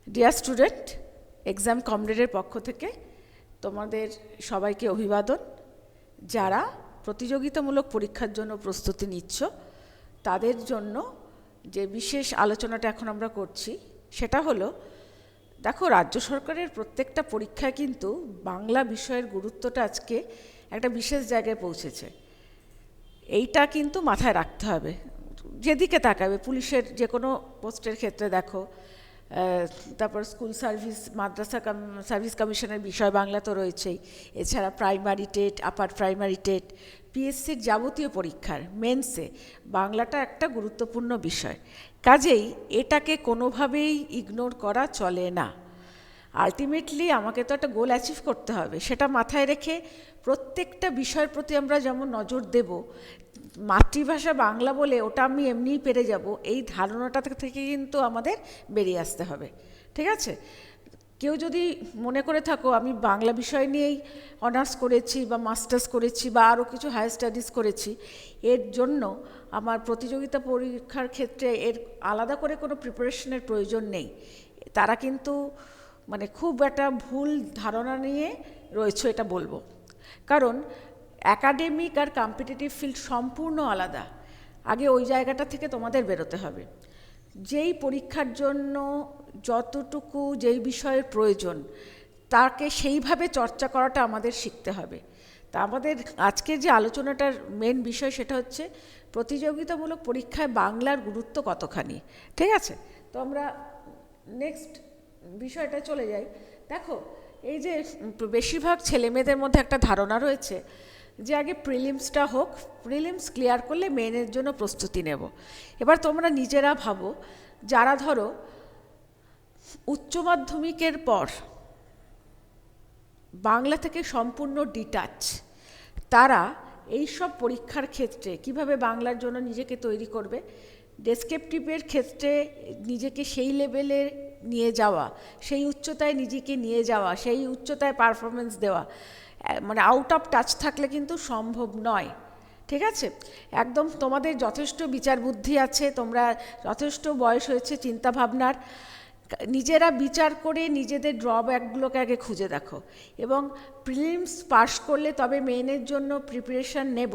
Dear student, exam কমরেডের পক্ষ থেকে তোমাদের সবাইকে অভিবাদন। যারা প্রতিযোগিতামূলক পরীক্ষার জন্য প্রস্তুতি নিচ্ছ তাদের জন্য যে বিশেষ আলোচনাটা এখন আমরা করছি সেটা হলো, দেখো, রাজ্য সরকারের প্রত্যেকটা পরীক্ষায় কিন্তু বাংলা বিষয়ের গুরুত্বটা আজকে একটা বিশেষ জায়গায় পৌঁছেছে। এইটা কিন্তু মাথায় রাখতে হবে। যেদিকে তাকাবে, পুলিশের যে কোনো পোস্টের ক্ষেত্রে দেখো, তারপর স্কুল সার্ভিস, মাদ্রাসা সার্ভিস কমিশনের বিষয় বাংলা তো রয়েছেই, এছাড়া primary TET, upper primary TET, পিএসসির যাবতীয় পরীক্ষার মেন্সে বাংলাটা একটা গুরুত্বপূর্ণ বিষয়। কাজেই এটাকে কোনোভাবেই ইগনোর করা চলে না। আলটিমেটলি আমাকে তো একটা গোল অ্যাচিভ করতে হবে, সেটা মাথায় রেখে প্রত্যেকটা বিষয়ের প্রতি আমরা যেমন নজর দেব, মাতৃভাষা বাংলা বলে ওটা আমি এমনিই পেরে যাব, এই ধারণাটা থেকে কিন্তু আমাদের বেরিয়ে আসতে হবে। ঠিক আছে? কেউ যদি মনে করে থাকো আমি বাংলা বিষয় নিয়েই অনার্স করেছি বা মাস্টার্স করেছি বা আরও কিছু হায়ার স্টাডিজ করেছি, এর জন্য আমার প্রতিযোগিতা পরীক্ষার ক্ষেত্রে এর আলাদা করে কোনো প্রিপারেশনের প্রয়োজন নেই, তারা কিন্তু খুব একটা ভুল ধারণা নিয়ে রয়েছে এটা বলবো। কারণ অ্যাকাডেমিক আর কম্পিটিটিভ ফিল্ড সম্পূর্ণ আলাদা। আগে ওই জায়গাটা থেকে তোমাদের বেরোতে হবে। যেই পরীক্ষার জন্য যতটুকু যেই বিষয়ের প্রয়োজন তাকে সেইভাবে চর্চা করাটা আমাদের শিখতে হবে। তা আমাদের আজকের যে আলোচনাটার মেন বিষয় সেটা হচ্ছে প্রতিযোগিতামূলক পরীক্ষায় বাংলার গুরুত্ব কতখানি। ঠিক আছে? তো আমরা নেক্সট বিষয়টা চলে যাই। দেখো, এই যে বেশিরভাগ ছেলেমেয়েদের মধ্যে একটা ধারণা রয়েছে যে আগে প্রিলিমসটা হোক, প্রিলিমস ক্লিয়ার করলে মেনের জন্য প্রস্তুতি নেব। এবার তোমরা নিজেরা ভাবো, যারা ধরো উচ্চ মাধ্যমিকের পর বাংলা থেকে সম্পূর্ণ ডিটাচ, তারা এই সব পরীক্ষার ক্ষেত্রে কিভাবে বাংলার জন্য নিজেকে তৈরি করবে, ডেসক্রিপটিভের ক্ষেত্রে নিজেকে সেই লেভেলে নিয়ে যাওয়া, সেই উচ্চতায় নিজেকে নিয়ে যাওয়া, সেই উচ্চতায় পারফরমেন্স দেওয়া, আউট অফ টাচ থাকলে কিন্তু সম্ভব নয়। ঠিক আছে? একদম তোমাদের যথেষ্ট বিচার বুদ্ধি আছে, তোমরা যথেষ্ট বয়স হয়েছে চিন্তাভাবনার, নিজেরা বিচার করে নিজেদের ড্রব্যাকগুলোকে আগে খুঁজে দেখো এবং প্রিলিমস পাস করলে তবে মেনের জন্য প্রিপারেশান নেব,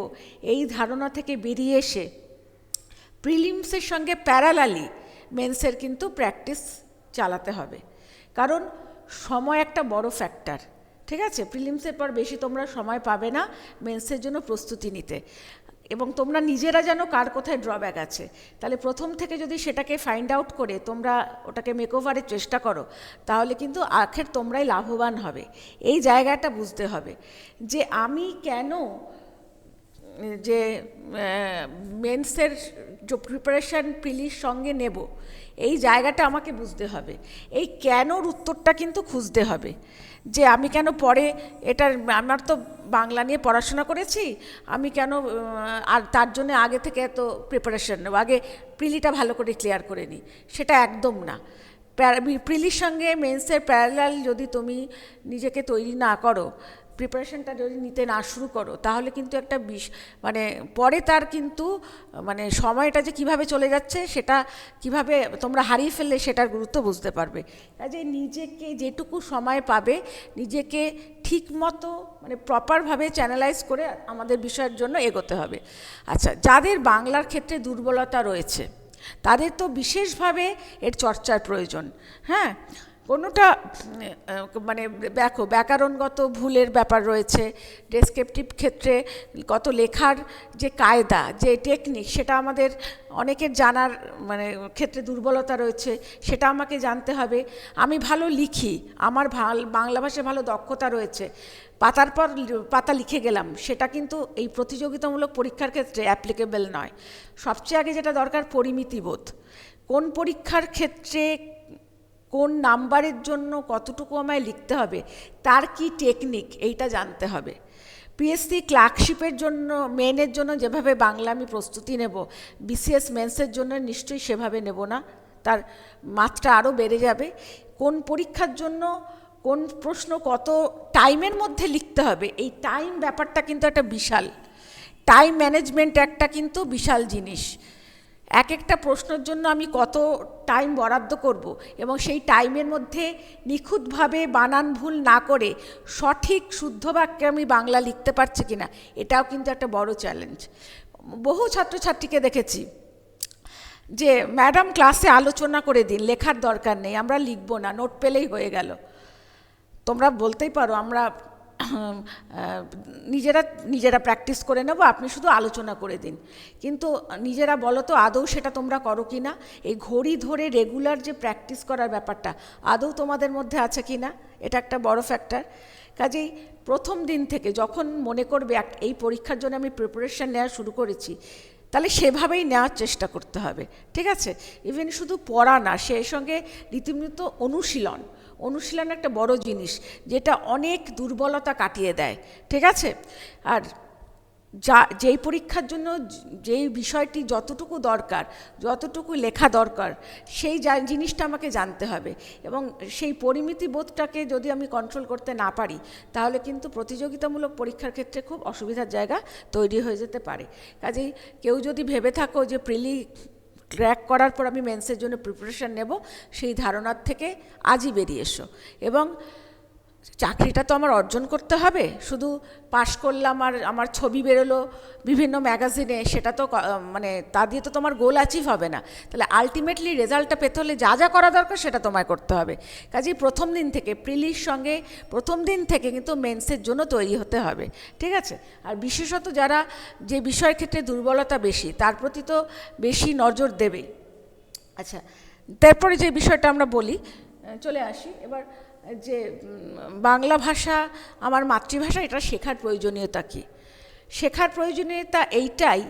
এই ধারণা থেকে বেরিয়ে এসে প্রিলিমসের সঙ্গে প্যারালালি মেন্সের কিন্তু প্র্যাকটিস চালাতে হবে। কারণ সময় একটা বড় ফ্যাক্টর। ঠিক আছে? প্রিলিমসের পর বেশি তোমরা সময় পাবে না মেন্সের জন্য প্রস্তুতি নিতে, এবং তোমরা নিজেরা জানো কার কোথায় ড্রব্যাক আছে। তাহলে প্রথম থেকে যদি সেটাকে ফাইন্ড আউট করে তোমরা ওটাকে মেকওভারের চেষ্টা করো, তাহলে কিন্তু আখের তোমরাই লাভবান হবে। এই জায়গাটা বুঝতে হবে যে আমি কেন যে মেন্সের যে প্রিপারেশান প্রিলির সঙ্গে নেব, এই জায়গাটা আমাকে বুঝতে হবে। এই কেনর উত্তরটা কিন্তু খুঁজতে হবে, যে আমি কেন পরে এটার, আমার তো বাংলা নিয়ে পড়াশোনা করেছি, আমি কেন আর তার জন্য আগে থেকে এত প্রিপারেশান নেব, আগে প্রিলিটা ভালো করে ক্লিয়ার করে নিই, সেটা একদম না। প্রিলির সঙ্গে মেন্সের প্যারালাল যদি তুমি নিজেকে তৈরি না করো, প্রিপারেশনটা যদি নিতে না শুরু করো, তাহলে কিন্তু একটা পরে তার কিন্তু সময়টা যে কিভাবে চলে যাচ্ছে, সেটা কিভাবে তোমরা হারিয়ে ফেললে সেটার গুরুত্ব বুঝতে পারবে। কাজে নিজেকে যেটুকু সময় পাবে নিজেকে ঠিক মতো প্রপারভাবে চ্যানেলাইজ করে আমাদের বিষয়ের জন্য এগোতে হবে। আচ্ছা, যাদের বাংলার ক্ষেত্রে দুর্বলতা রয়েছে তাদের তো বিশেষভাবে এর চর্চার প্রয়োজন। হ্যাঁ, কোনোটা দেখো, ব্যাকরণগত ভুলের ব্যাপার রয়েছে, ডেসক্রিপটিভ ক্ষেত্রে কত লেখার যে কায়দা, যে টেকনিক, সেটা আমাদের অনেকের জানার ক্ষেত্রে দুর্বলতা রয়েছে, সেটা আমাকে জানতে হবে। আমি ভালো লিখি, আমার বাংলা ভাষায় ভালো দক্ষতা রয়েছে, পাতার পর পাতা লিখে গেলাম, সেটা কিন্তু এই প্রতিযোগিতামূলক পরীক্ষার ক্ষেত্রে অ্যাপ্লিকেবল নয়। সবচেয়ে আগে যেটা দরকার, পরিমিতিবোধ। কোন পরীক্ষার ক্ষেত্রে কোন নাম্বারের জন্য কতটুকু আমায় লিখতে হবে, তার কি টেকনিক, এইটা জানতে হবে। পিএসসি ক্লার্কশিপের জন্য, মেনের জন্য যেভাবে বাংলা আমি প্রস্তুতি নেব, বিসিএস মেন্সের জন্য নিশ্চয়ই সেভাবে নেব না, তার মাত্রা আরও বেড়ে যাবে। কোন পরীক্ষার জন্য কোন প্রশ্ন কত টাইমের মধ্যে লিখতে হবে, এই টাইম ব্যাপারটা কিন্তু একটা বিশাল, টাইম ম্যানেজমেন্ট একটা কিন্তু বিশাল জিনিস। এক একটা প্রশ্নের জন্য আমি কত টাইম বরাদ্দ করব এবং সেই টাইমের মধ্যে নিখুঁতভাবে বানান ভুল না করে সঠিক শুদ্ধ বাক্যে আমি বাংলা লিখতে পারছি কিনা, এটাও কিন্তু একটা বড় চ্যালেঞ্জ। বহু ছাত্রছাত্রীকে দেখেছি যে ম্যাডাম ক্লাসে আলোচনা করে দিন, লেখার দরকার নেই, আমরা লিখব না, নোট পেলেই হয়ে গেল। তোমরা বলতেই পারো আমরা নিজেরা প্র্যাকটিস করে নেব, আপনি শুধু আলোচনা করে দিন। কিন্তু নিজেরা বলো তো আদৌ সেটা তোমরা করো কি না? এই ঘড়ি ধরে রেগুলার যে প্র্যাকটিস করার ব্যাপারটা আদৌ তোমাদের মধ্যে আছে কি না, এটা একটা বড় ফ্যাক্টর। কাজেই প্রথম দিন থেকে যখন মনে করবে এই পরীক্ষার জন্য আমি প্রিপারেশন নেওয়া শুরু করেছি, তাহলে সেভাবেই নেওয়ার চেষ্টা করতে হবে, ঠিক আছে? ইভেন শুধু পড়া না, সেই সঙ্গে রীতিমতো অনুশীলন একটা বড় জিনিস, যেটা অনেক দুর্বলতা কাটিয়ে দেয়, ঠিক আছে? আর যেই পরীক্ষার জন্য যেই বিষয়টি যতটুকু দরকার, যতটুকু লেখা দরকার, সেই জিনিসটা আমাকে জানতে হবে। এবং সেই পরিমিতি বোধটাকে যদি আমি কন্ট্রোল করতে না পারি, তাহলে কিন্তু প্রতিযোগিতামূলক পরীক্ষার ক্ষেত্রে খুব অসুবিধার জায়গা তৈরি হয়ে যেতে পারে। কাজেই কেউ যদি ভেবে থাকো যে প্রিলি ক্র্যাক করার পর আমি মেন্সের জন্য প্রিপারেশন নেব, সেই ধারণার থেকে আজই বেরিয়ে এসো। এবং চাকরিটা তো আমার অর্জন করতে হবে, শুধু পাশ করলাম আর আমার ছবি বেরোলো বিভিন্ন ম্যাগাজিনে, সেটা তো মানে তা দিয়ে তো তোমার গোল অ্যাচিভ হবে না। তাহলে আলটিমেটলি রেজাল্টটা পেতে হলে যা যা করা দরকার সেটা তোমায় করতে হবে। কাজেই প্রথম দিন থেকে প্রিলির সঙ্গে প্রথম দিন থেকে কিন্তু মেন্সের জন্য তৈরি হতে হবে, ঠিক আছে? আর বিশেষত যারা যে বিষয়ের ক্ষেত্রে দুর্বলতা বেশি, তার প্রতি তো বেশি নজর দেবেই। আচ্ছা, তারপরে যে বিষয়টা আমরা বলি, চলে আসি এবার যে বাংলা ভাষা আমার মাতৃভাষা, এটা শেখার প্রয়োজনীয়তা কী? শেখার প্রয়োজনীয়তা এইটাই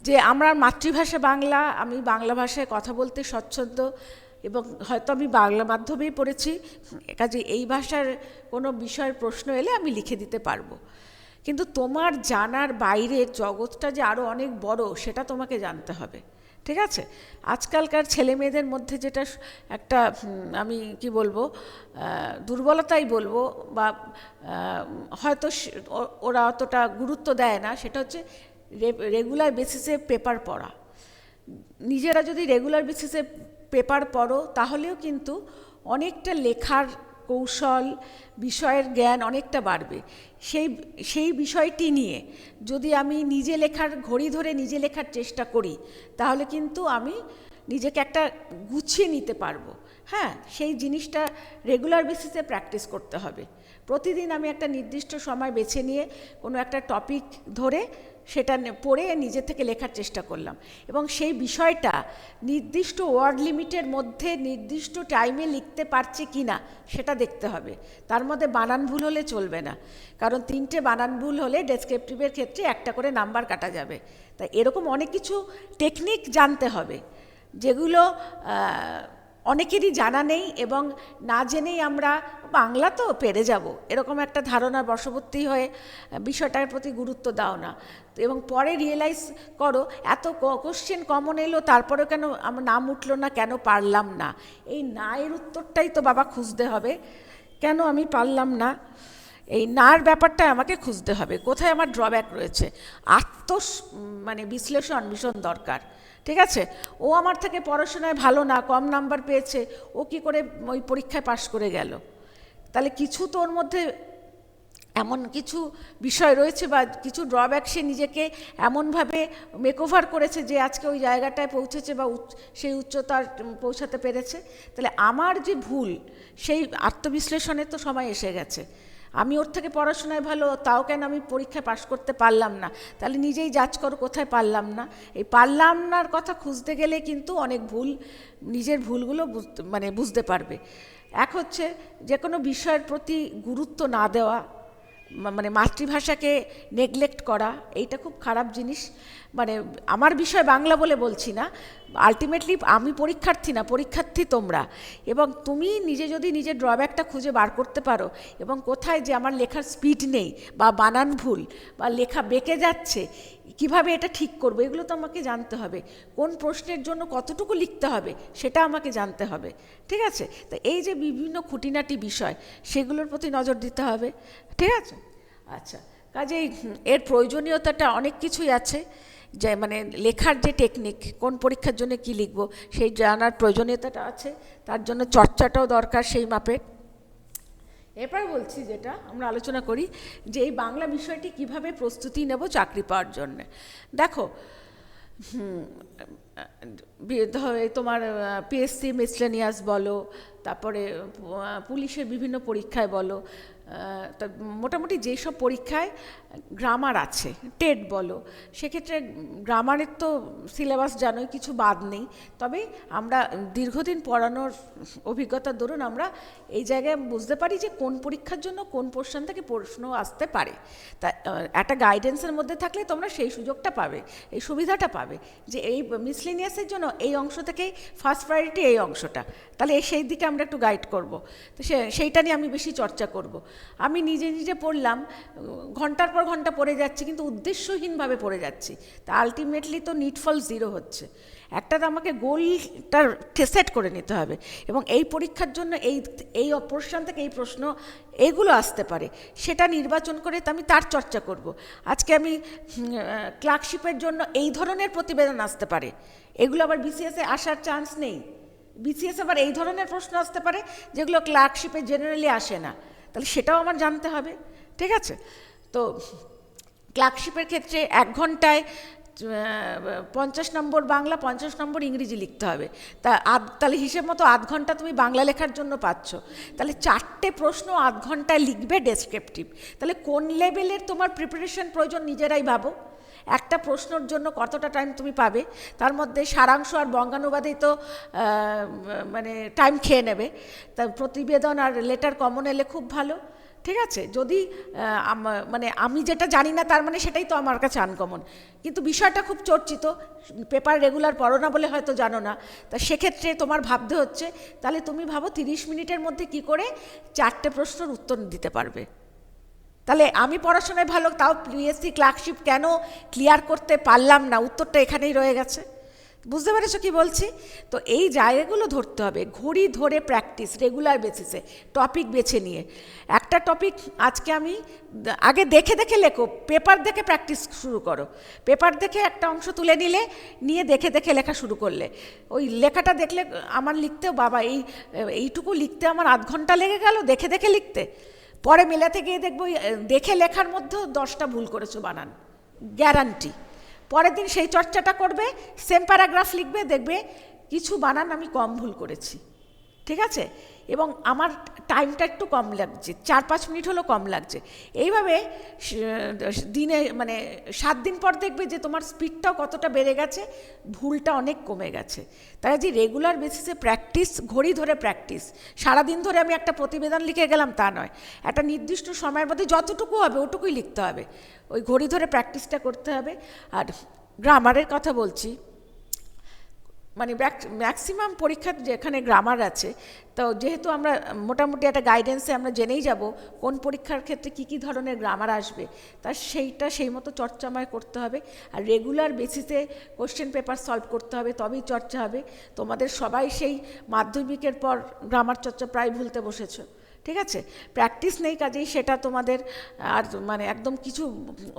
যে আমার মাতৃভাষা বাংলা, আমি বাংলা ভাষায় কথা বলতে স্বচ্ছন্দ এবং হয়তো আমি বাংলা মাধ্যমেই পড়েছি, কাজে এই ভাষার কোনো বিষয়ের প্রশ্ন এলে আমি লিখে দিতে পারবো। কিন্তু তোমার জানার বাইরের জগৎটা যে আরও অনেক বড়, সেটা তোমাকে জানতে হবে, ঠিক আছে? আজকালকার ছেলে মেয়েদের মধ্যে যেটা একটা আমি কি বলবো, দুর্বলতাই বলবো, বা হয়তো ওরা অতটা গুরুত্ব দেয় না, সেটা হচ্ছে রেগুলার বেসিসে পেপার পড়া। নিজেরা যদি রেগুলার বেসিসে পেপার পড়ো, তাহলেও কিন্তু অনেকটা লেখার কৌশল, বিষয়ের জ্ঞান অনেকটা বাড়বে। সেই বিষয়টি নিয়ে যদি আমি নিজে লেখার ঘড়ি ধরে নিজে লেখার চেষ্টা করি, তাহলে কিন্তু আমি নিজেকে একটা গুছিয়ে নিতে পারবো। হ্যাঁ, সেই জিনিসটা রেগুলার বেসিসে প্র্যাকটিস করতে হবে। প্রতিদিন আমি একটা নির্দিষ্ট সময় বেছে নিয়ে কোনো একটা টপিক ধরে সেটা পড়ে নিজে থেকে লেখার চেষ্টা করলাম, এবং সেই বিষয়টা নির্দিষ্ট ওয়ার্ড লিমিটের মধ্যে নির্দিষ্ট টাইমে লিখতে পারছি কি না সেটা দেখতে হবে। তার মধ্যে বানান ভুল হলে চলবে না, কারণ 3টে বানান ভুল হলে ডেসক্রিপটিভের ক্ষেত্রে একটা করে নাম্বার কাটা যাবে। তাই এরকম অনেক কিছু টেকনিক জানতে হবে, যেগুলো অনেকেরই জানা নেই, এবং না জেনেই আমরা বাংলা তো পেরে যাব এরকম একটা ধারণার বশবর্তী হয়ে বিষয়টার প্রতি গুরুত্ব দাও না, এবং পরে রিয়েলাইজ করো এত কোশ্চেন কমন এলো, তারপরেও কেন আমার নাম উঠলো না, কেন পারলাম না। এই না এর উত্তরটাই তো বাবা খুঁজতে হবে, কেন আমি পারলাম না, এই নার ব্যাপারটা আমাকে খুঁজতে হবে, কোথায় আমার ড্রব্যাক রয়েছে। মানে বিশ্লেষণ ভীষণ দরকার, ঠিক আছে? ও আমার থেকে পড়াশোনায় ভালো না, কম নাম্বার পেয়েছে, ও কি করে ওই পরীক্ষায় পাশ করে গেল? তাহলে কিছু তো ওর মধ্যে এমন কিছু বিষয় রয়েছে বা কিছু ড্রব্যাক সে নিজেকে এমনভাবে মেকওভার করেছে যে আজকে ওই জায়গাটায় পৌঁছেছে বা সেই উচ্চতার পৌঁছাতে পেরেছে। তাহলে আমার যে ভুল, সেই আত্মবিশ্লেষণের তো সময় এসে গেছে। আমি ওর থেকে পড়াশোনায় ভালো, তাও কেন আমি পরীক্ষায় পাশ করতে পারলাম না? তাহলে নিজেই যাচ করো কোথায় পারলাম না। এই পারলাম নার কথা খুঁজতে গেলে কিন্তু অনেক ভুল, নিজের ভুলগুলো বুঝতে পারবে। এক হচ্ছে যে কোনো বিষয়ের প্রতি গুরুত্ব না দেওয়া, মানে মাতৃভাষাকে নেগলেক্ট করা, এইটা খুব খারাপ জিনিস। মানে আমার বিষয় বাংলা বলে বলছি না, আলটিমেটলি আমি পরীক্ষার্থী না, পরীক্ষার্থী তোমরা। এবং তুমি নিজে যদি নিজের ড্রব্যাকটা খুঁজে বার করতে পারো, এবং কোথায় যে আমার লেখার স্পিড নেই বা বানান ভুল বা লেখা বেঁকে যাচ্ছে, কিভাবে এটা ঠিক করবো, এগুলো তো আমাকে জানতে হবে। কোন প্রশ্নের জন্য কতটুকু লিখতে হবে সেটা আমাকে জানতে হবে, ঠিক আছে? তো এই যে বিভিন্ন খুঁটিনাটি বিষয়, সেগুলোর প্রতি নজর দিতে হবে, ঠিক আছে? আচ্ছা, কাজেই এর প্রয়োজনীয়তাটা অনেক কিছুই আছে, যে মানে লেখার যে টেকনিক, কোন পরীক্ষার জন্য কি লিখব সেই জানার প্রয়োজনীয়তাটা আছে, তার জন্য চর্চাটাও দরকার সেই মাপে। এরপর বলছি যেটা আমরা আলোচনা করি যে এই বাংলা বিষয়টি কিভাবে প্রস্তুতি নেব চাকরি পাওয়ার জন্য। দেখো তোমার পিএসসি মিসলেনিয়াস বলো, তারপরে পুলিশের বিভিন্ন পরীক্ষায় বলো, তা মোটামুটি যেসব পরীক্ষায় গ্রামার আছে, টেট বলো, সেক্ষেত্রে গ্রামারের তো সিলেবাস জানোই, কিছু বাদ নেই। তবে আমরা দীর্ঘদিন পড়ানোর অভিজ্ঞতার দরুন আমরা এই জায়গায় বুঝতে পারি যে কোন পরীক্ষার জন্য কোন পোর্শন থেকে প্রশ্ন আসতে পারে। তা একটা গাইডেন্সের মধ্যে থাকলে তোমরা সেই সুযোগটা পাবে, এই সুবিধাটা পাবে যে এই মিসলেনিয়াসের জন্য এই অংশ থেকেই ফার্স্ট প্রায়োরিটি এই অংশটা, তাহলে সেই দিকে আমরা একটু গাইড করব। তো সেইটা নিয়ে আমি বেশি চর্চা করব। আমি নিজে নিজে পড়লাম, ঘন্টার পর ঘন্টা পড়ে যাচ্ছি, কিন্তু উদ্দেশ্যহীনভাবে পড়ে যাচ্ছি, তা আলটিমেটলি তো নিডফল জিরো হচ্ছে। একটা তো আমাকে গোলটা সেট করে নিতে হবে, এবং এই পরীক্ষার জন্য এই পোর্শন থেকে এই প্রশ্ন এইগুলো আসতে পারে, সেটা নির্বাচন করে তো আমি তার চর্চা করব। আজকে আমি ক্লার্কশিপের জন্য এই ধরনের প্রতিবেদন আসতে পারে, এগুলো আবার বিসিএসে আসার চান্স নেই। বিসিএস আবার এই ধরনের প্রশ্ন আসতে পারে যেগুলো ক্লার্কশিপে জেনারেলি আসে না, তাহলে সেটাও আমার জানতে হবে। ঠিক আছে, তো ক্লার্কশিপের ক্ষেত্রে 1 ঘন্টায় 50 নম্বর বাংলা, 50 নম্বর ইংরেজি লিখতে হবে। তাহলে হিসেব মতো 8 ঘন্টা তুমি বাংলা লেখার জন্য পাচ্ছ, তাহলে 4টে প্রশ্ন 8 ঘন্টায় লিখবে ডেসক্রিপটিভ। তাহলে কোন লেভেলের তোমার প্রিপারেশন প্রয়োজন নিজেরাই ভাবো। একটা প্রশ্নর জন্য কতটা টাইম তুমি পাবে, তার মধ্যে সারাংশ আর বঙ্গানুবাদেই তো মানে টাইম খেয়ে নেবে। তা প্রতিবেদন আর লেটার কমন এলে খুব ভালো। ঠিক আছে, যদি মানে আমি যেটা জানি না তার মানে সেটাই তো আমার কাছে আনকমন, কিন্তু বিষয়টা খুব চর্চিত, পেপার রেগুলার পড়ো না বলে হয়তো জানো না। তা সেক্ষেত্রে তোমার ভাবতে হচ্ছে, তাহলে তুমি ভাবো 30 মিনিটের মধ্যে কি করে 4টে প্রশ্নের উত্তর দিতে পারবে। তাহলে আমি পড়াশোনায় ভালো, তাও পিএসসি ক্লার্কশিপ কেন ক্লিয়ার করতে পারলাম না, উত্তরটা এখানেই রয়ে গেছে। বুঝতে পেরেছো কি বলছি? তো এই জায়গাগুলো ধরতে হবে, ঘড়ি ধরে প্র্যাকটিস, রেগুলার বেসিসে টপিক বেছে নিয়ে। একটা টপিক আজকে আমি আগে দেখে দেখে লেখো, পেপার দেখে প্র্যাকটিস শুরু করো। পেপার দেখে একটা অংশ তুলে নিয়ে দেখে দেখে লেখা শুরু করলে ওই লেখাটা দেখলে আমার লিখতেও বাবা এইটুকু লিখতে আমার 8 ঘন্টা লেগে গেল দেখে দেখে লিখতে। পরে মেলাতে গিয়ে দেখবো দেখে লেখার মধ্যেও 10টা ভুল করেছো বানান, গ্যারান্টি। পরের দিন সেই চর্চাটা করবে, সেম প্যারাগ্রাফ লিখবে, দেখবে কিছু বানান আমি কম ভুল করেছি। ঠিক আছে, এবং আমার টাইমটা একটু কম লাগছে, 4-5 মিনিট হলো কম লাগছে। এইভাবে দিনে মানে 7 দিন পর দেখবে যে তোমার স্পিডটাও কতটা বেড়ে গেছে, ভুলটা অনেক কমে গেছে। তাই যে রেগুলার বেসিসে প্র্যাকটিস, ঘড়ি ধরে প্র্যাকটিস। সারাদিন ধরে আমি একটা প্রতিবেদন লিখে গেলাম তা নয়, একটা নির্দিষ্ট সময়ের মধ্যে যতটুকু হবে ওটুকুই লিখতে হবে, ওই ঘড়ি ধরে প্র্যাকটিসটা করতে হবে। আর গ্রামারের কথা বলছি, মানে ম্যাক্সিমাম পরীক্ষা যেখানে গ্রামার আছে, তো যেহেতু আমরা মোটামুটি একটা গাইডেন্সে আমরা জেনেই যাব কোন পরীক্ষার ক্ষেত্রে কী কী ধরনের গ্রামার আসবে, তা সেই মতো চর্চা আমায় করতে হবে। আর রেগুলার বেসিসে কোশ্চেন পেপার সলভ করতে হবে, তবেই চর্চা হবে। তোমাদের সবাই সেই মাধ্যমিকের পর গ্রামার চর্চা প্রায় ভুলতে বসেছো। ঠিক আছে, প্র্যাকটিস নেই, কাজেই সেটা তোমাদের আর মানে একদম কিছু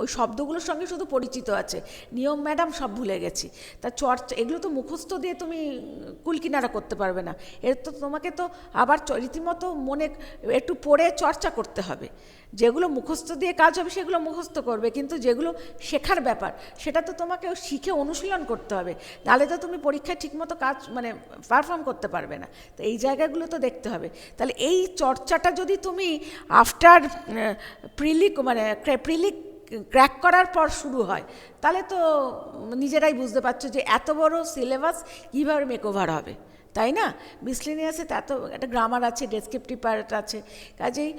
ওই শব্দগুলোর সঙ্গে শুধু পরিচিত আছে, নিয়ম ম্যাডাম সব ভুলে গেছি। তা চর্চা এগুলো তো মুখস্থ দিয়ে তুমি কুলকিনারা করতে পারবে না, এর তো তোমাকে তো আবার রীতিমতো মনে একটু পড়ে চর্চা করতে হবে। যেগুলো মুখস্থ দিয়ে কাজ হবে সেগুলো মুখস্থ করবে, কিন্তু যেগুলো শেখার ব্যাপার সেটা তো তোমাকে শিখে অনুশীলন করতে হবে, নাহলে তো তুমি পরীক্ষায় ঠিকমতো কাজ মানে পারফর্ম করতে পারবে না। তো এই জায়গাগুলো তো দেখতে হবে। তাহলে এই চর্চাটা যদি তুমি আফটার প্রিলিক ক্র্যাক করার পর শুরু হয়, তাহলে তো নিজেরাই বুঝতে পারছো যে এত বড় সিলেবাস কীভাবে মেকওভার হবে, তাই না? মিসলেনিয়াসে এত একটা গ্রামার আছে, ডেসক্রিপটিভ পার্ট আছে, কাজেই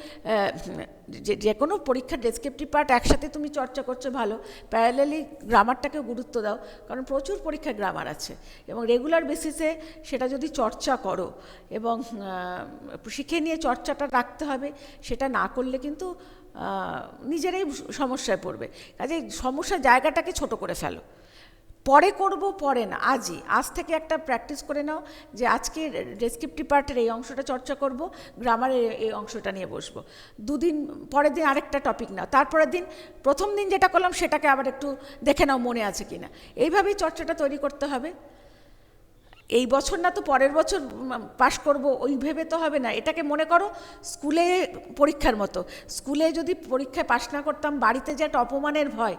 যে কোনো পরীক্ষার ডেসক্রিপটিভ পার্ট একসাথে তুমি চর্চা করছো ভালো, প্যারালালি গ্রামারটাকেও গুরুত্ব দাও, কারণ প্রচুর পরীক্ষায় গ্রামার আছে। এবং রেগুলার বেসিসে সেটা যদি চর্চা করো এবং শিখে নিয়ে চর্চাটা রাখতে হবে, সেটা না করলে কিন্তু নিজেরাই সমস্যায় পড়বে। কাজেই সমস্যার জায়গাটাকে ছোট করে ফেলো, পরে করব, পরে না, আজই, আজ থেকে একটা প্র্যাকটিস করে নাও যে আজকে ডেসক্রিপটিভ পার্টের এই অংশটা চর্চা করব, গ্রামারের এই অংশটা নিয়ে বসবো। দুদিন পরের দিন আরেকটা টপিক নাও, তারপরের দিন প্রথম দিন যেটা করলাম সেটাকে আবার একটু দেখে নাও মনে আছে কিনা। এইভাবেই চর্চাটা তৈরি করতে হবে। এই বছর না তো পরের বছর পাশ করব ওই ভেবে তো হবে না। এটাকে মনে করো স্কুলে পরীক্ষার মতো। স্কুলে যদি পরীক্ষায় পাশ না করতাম, বাড়িতে যে একটা অপমানের ভয়,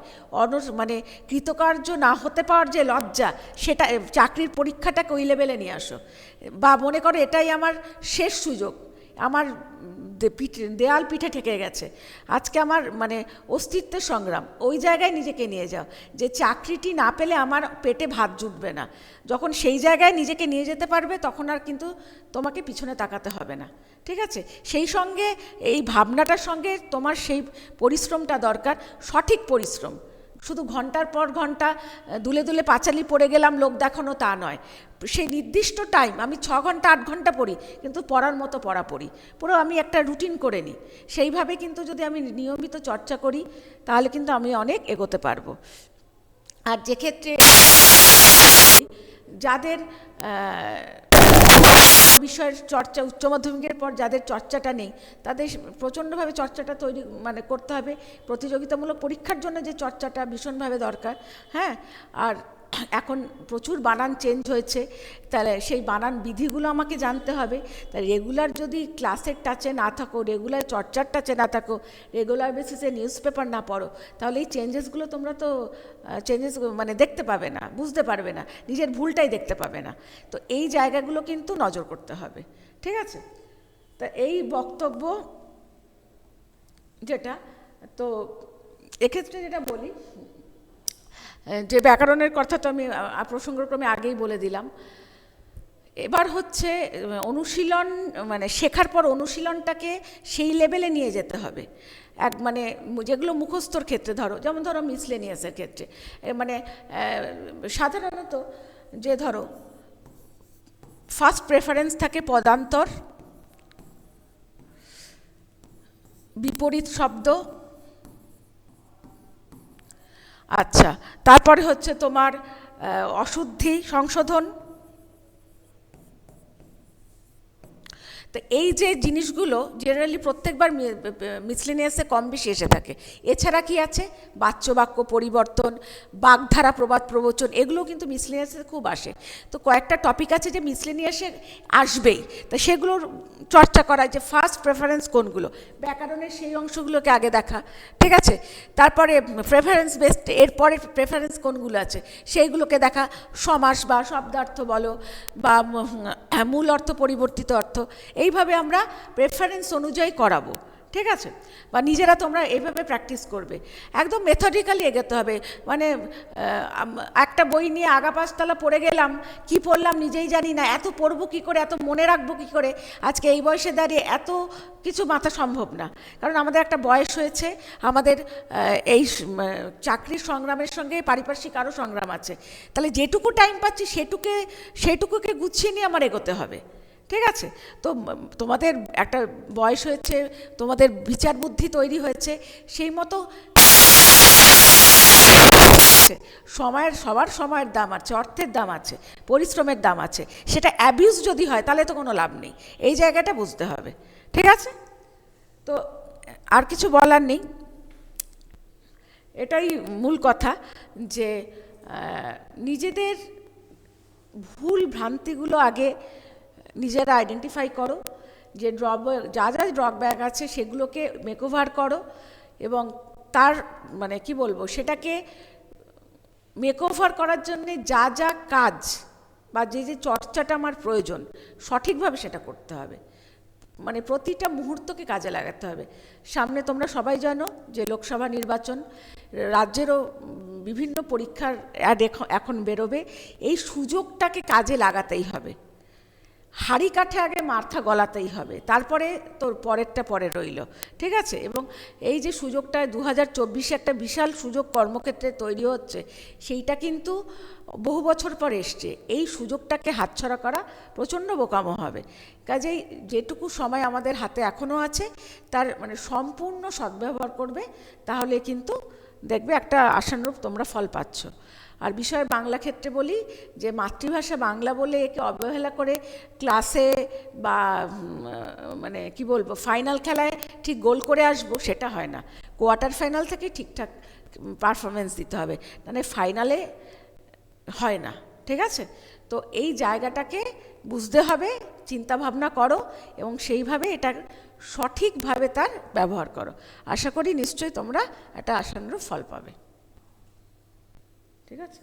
মানে কৃতকার্য না হতে পাওয়ার যে লজ্জা, সেটা চাকরির পরীক্ষাটাকে ওই লেভেলে নিয়ে আসো। বা মনে করো এটাই আমার শেষ সুযোগ, আমার দেয়াল পিঠে ঠেকে গেছে, আজকে আমার মানে অস্তিত্বের সংগ্রাম, ওই জায়গায় নিজেকে নিয়ে যাও যে চাকরিটি না পেলে আমার পেটে ভাত জুটবে না। যখন সেই জায়গায় নিজেকে নিয়ে যেতে পারবে তখন আর কিন্তু তোমাকে পিছনে তাকাতে হবে না। ঠিক আছে? সেই সঙ্গে এই ভাবনাটার সঙ্গে তোমার সেই পরিশ্রমটা দরকার, সঠিক পরিশ্রম। শুধু ঘন্টার পর ঘন্টা দুলে দুলে পাঁচালি পড়ে গেলাম লোক দেখানো, তা নয়। সেই নির্দিষ্ট টাইম, আমি 6 ঘন্টা 8 ঘন্টা পড়ি, কিন্তু পড়ার মতো পড়া পড়ি, পুরো আমি একটা রুটিন করে নিই। সেইভাবে কিন্তু যদি আমি নিয়মিত চর্চা করি তাহলে কিন্তু আমি অনেক এগোতে পারবো। আর যে ক্ষেত্রে যাদের বিষয়ের চর্চা, উচ্চ মাধ্যমিকের পর যাদের চর্চাটা নেই, তাদের প্রচণ্ডভাবে চর্চাটা তৈরি মানে করতে হবে। প্রতিযোগিতামূলক পরীক্ষার জন্য যে চর্চাটা ভীষণভাবে দরকার। হ্যাঁ, আর এখন প্রচুর বানান চেঞ্জ হয়েছে, তাহলে সেই বানান বিধিগুলো আমাকে জানতে হবে। তাই রেগুলার যদি ক্লাসের টাচে না থাকো, রেগুলার চর্চার টাচে না থাকো, রেগুলার বেসিসে নিউজ পেপার না পড়ো, তাহলে এই চেঞ্জেসগুলো তোমরা তো মানে দেখতে পাবে না, বুঝতে পারবে না, নিজের ভুলটাই দেখতে পাবে না। তো এই জায়গাগুলো কিন্তু নজর করতে হবে। ঠিক আছে? তা এই বক্তব্য যেটা, তো এক্ষেত্রে যেটা বলি যে ব্যাকরণের কথা তো আমি প্রসঙ্গক্রমে আগেই বলে দিলাম। এবার হচ্ছে অনুশীলন, মানে শেখার পর অনুশীলনটাকে সেই লেভেলে নিয়ে যেতে হবে। মানে যেগুলো মুখস্থর ক্ষেত্রে ধরো, যেমন ধরো মিসলেনিয়াসের ক্ষেত্রে, মানে সাধারণত যে ধরো ফার্স্ট প্রেফারেন্স থাকে পদান্তর, বিপরীত শব্দ, আচ্ছা, তারপরে হচ্ছে তোমার অশুদ্ধি সংশোধন। তো এই যে জিনিসগুলো জেনারেলি প্রত্যেকবার মিসলেনিয়াসে কম বেশি এসে থাকে। এছাড়া কি আছে? বাচ্যবাক্য পরিবর্তন, বাগধারা, প্রবাদ প্রবচন, এগুলো কিন্তু মিসলেনিয়াসে খুব আসে। তো কয়েকটা টপিক আছে যে মিসলেনিয়াসে আসবেই, তা সেগুলোর চর্চা করা, যে ফার্স্ট প্রেফারেন্স কোনগুলো, ব্যাকরণের সেই অংশগুলোকে আগে দেখা। ঠিক আছে? তারপরে প্রেফারেন্স বেসড, এরপরে প্রেফারেন্স কোনগুলো আছে সেইগুলোকে দেখা। সমাস বা শব্দার্থ বলো, বা মূল অর্থ পরিবর্তিত অর্থ, এইভাবে আমরা প্রেফারেন্স অনুযায়ী করাবো। ঠিক আছে? বা নিজেরা তোমরা এইভাবে প্র্যাকটিস করবে, একদম মেথডিক্যালি এগোতে হবে। মানে একটা বই নিয়ে আগা পাঁচতলা পড়ে গেলাম, কি পড়লাম নিজেই জানি না, এত পড়বো কী করে, এত মনে রাখবো কী করে, আজকে এই বয়সে দাঁড়িয়ে এত কিছু মাথা সম্ভব না। কারণ আমাদের একটা বয়স হয়েছে, আমাদের এই চাকরির সংগ্রামের সঙ্গে পারিপার্শ্বিক আরও সংগ্রাম আছে। তাহলে যেটুকু টাইম পাচ্ছি সেটুকুকে গুছিয়ে নিয়ে আমার এগোতে হবে। ঠিক আছে? তো তোমাদের একটা বয়স হয়েছে, তোমাদের বিচার বুদ্ধি তৈরি হয়েছে, সেই মতো সবার সময়ের দাম আছে, অর্থের দাম আছে, পরিশ্রমের দাম আছে। সেটা অ্যাবিউজ যদি হয় তাহলে তো কোনো লাভ নেই। এই জায়গাটা বুঝতে হবে। ঠিক আছে? তো আর কিছু বলার নেই, এটাই মূল কথা, যে নিজেদের ভুল ভ্রান্তিগুলো আগে নিজেরা আইডেন্টিফাই করো, যে যা ড্রব্যাক আছে সেগুলোকে মেকওভার করো, এবং তার মানে কি বলবো, সেটাকে মেকওভার করার জন্যে যা যা কাজ বা যে চর্চাটা আমার প্রয়োজন, সঠিকভাবে সেটা করতে হবে। মানে প্রতিটা মুহূর্তকে কাজে লাগাতে হবে। সামনে তোমরা সবাই জানো যে লোকসভা নির্বাচন, রাজ্যেরও বিভিন্ন পরীক্ষার অ্যাড এখন বেরোবে। এই সুযোগটাকে কাজে লাগাতেই হবে। হাঁড়ি কাঠে আগে মাথা গলাতেই হবে, তারপরে তোর পরেরটা পরে রইল। ঠিক আছে? এবং এই যে সুযোগটা 2024-এ একটা বিশাল সুযোগ কর্মক্ষেত্রে তৈরি হচ্ছে, সেইটা কিন্তু বহু বছর পর এসছে। এই সুযোগটাকে হাতছাড়া করা প্রচণ্ড বোকামো হবে। কাজেই যেটুকু সময় আমাদের হাতে এখনও আছে তার মানে সম্পূর্ণ সদ্ব্যবহার করবে, তাহলে কিন্তু দেখবে একটা আশানুরূপ তোমরা ফল পাচ্ছ। আর বিষয় বাংলা ক্ষেত্রে বলি যে মাতৃভাষা বাংলা বলে একে অবহেলা করে ক্লাসে বা মানে কি বলবো ফাইনাল খেলায় ঠিক গোল করে আসবো, সেটা হয় না। কোয়ার্টার ফাইনাল থেকে ঠিকঠাক পারফরমেন্স দিতে হবে, মানে ফাইনালে হয় না, ঠিক আছে? তো এই জায়গাটাকে বুঝতে হবে, চিন্তা ভাবনা করো এবং সেইভাবে এটা সঠিকভাবে তার ব্যবহার করো। আশা করি নিশ্চয়ই তোমরা একটা আশানুরূপ ফল পাবে, ঠিক আছে?